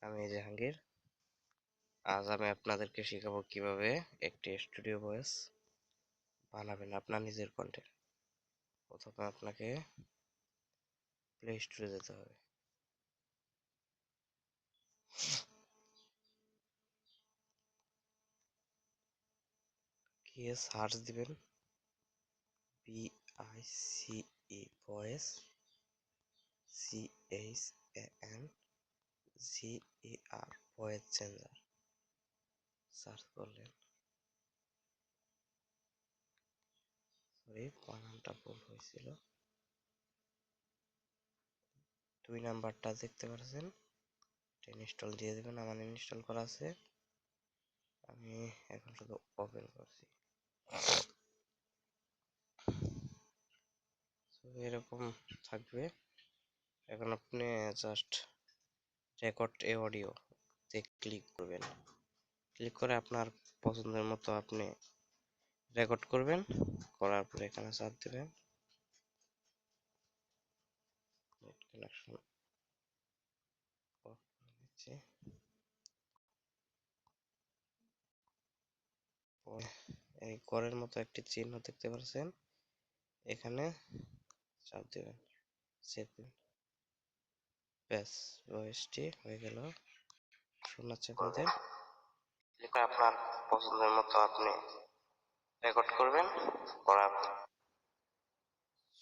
আমি জাহাঙ্গীর। আজ আমি আপনাদেরকে শেখাবো কিভাবে একটি স্টুডিও ভয়েস বানাবেন আপনার নিজের কণ্ঠে। প্রথমে আপনাকে প্লে স্টোরে যেতে হবে। গিয়ে সার্চ দিবেন VICE voice CHANGER voice changer search করলেন। সরি, বানানটা ভুল হয়েছিল। 2 নাম্বারটা দেখতে পাচ্ছেন, ইনস্টল দিয়ে দেবেন। আমার ইনস্টল করা আছে, আমি এখন শুধু ওপেন করছি। এরকম থাকবে। এখন আপনি জাস্ট রেকর্ড এ অডিও তে ক্লিক করবেন। ক্লিক করে আপনার পছন্দের মতো আপনি রেকর্ড করবেন। করার পরে এখানে চাপ দেবেন। নেট কানেকশন অফ করে দিচ্ছি। এই ঘরের মতো একটি চিহ্ন দেখতে পাচ্ছেন, এখানে চাপ দেবেন, সেভ দিবেন। ব্যাস, ভয়েসটি হয়ে গেল। শোনাচ্ছি আপনাদের। আপনার পছন্দের মতো আপনি রেকর্ড করবেন। করার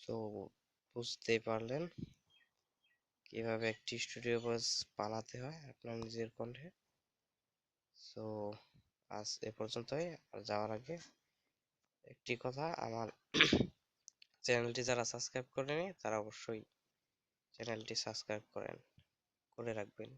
তো বুঝতেই পারলেন কিভাবে একটি স্টুডিও ভয়েস বানাতে হয় আপনার নিজের কণ্ঠে। সো আজ এ পর্যন্তই। আর যাওয়ার আগে একটি কথা, আমার চ্যানেলটি যারা সাবস্ক্রাইব করেনি তারা অবশ্যই চ্যানেলটি সাবস্ক্রাইব করে রাখবেন।